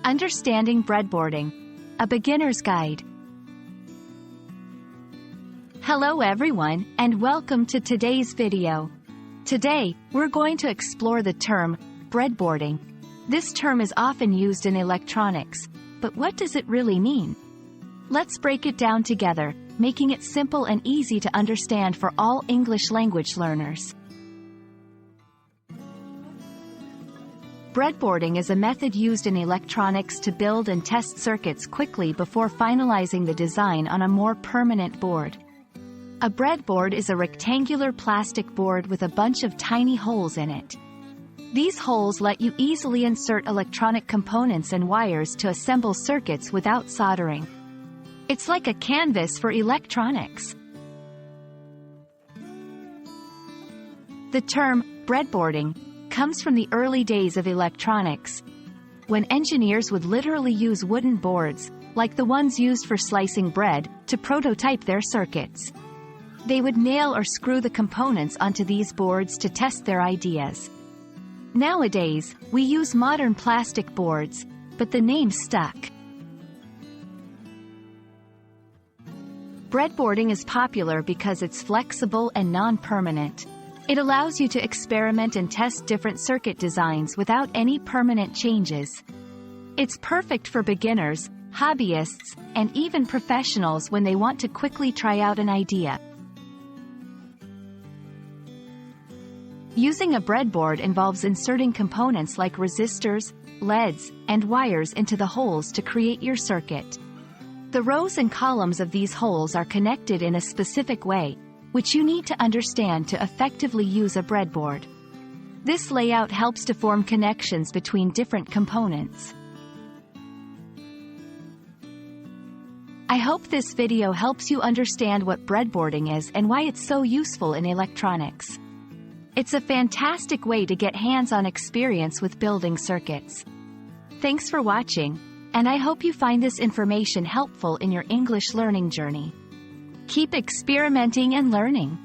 Understanding Breadboarding, a beginner's guide. Hello everyone, and welcome to today's video. Today, we're going to explore the term breadboarding. This term is often used in electronics, but what does it really mean? Let's break it down together, making it simple and easy to understand for all English language learners. Breadboarding is a method used in electronics to build and test circuits quickly before finalizing the design on a more permanent board. A breadboard is a rectangular plastic board with a bunch of tiny holes in it. These holes let you easily insert electronic components and wires to assemble circuits without soldering. It's like a canvas for electronics. The term breadboarding comes from the early days of electronics, when engineers would literally use wooden boards, like the ones used for slicing bread, to prototype their circuits. They would nail or screw the components onto these boards to test their ideas. Nowadays, we use modern plastic boards, but the name stuck. Breadboarding is popular because it's flexible and non-permanent. It allows you to experiment and test different circuit designs without any permanent changes. It's perfect for beginners, hobbyists, and even professionals when they want to quickly try out an idea. Using a breadboard involves inserting components like resistors, LEDs, and wires into the holes to create your circuit. The rows and columns of these holes are connected in a specific way, which you need to understand to effectively use a breadboard. This layout helps to form connections between different components. I hope this video helps you understand what breadboarding is and why it's so useful in electronics. It's a fantastic way to get hands-on experience with building circuits. Thanks for watching, and I hope you find this information helpful in your English learning journey. Keep experimenting and learning.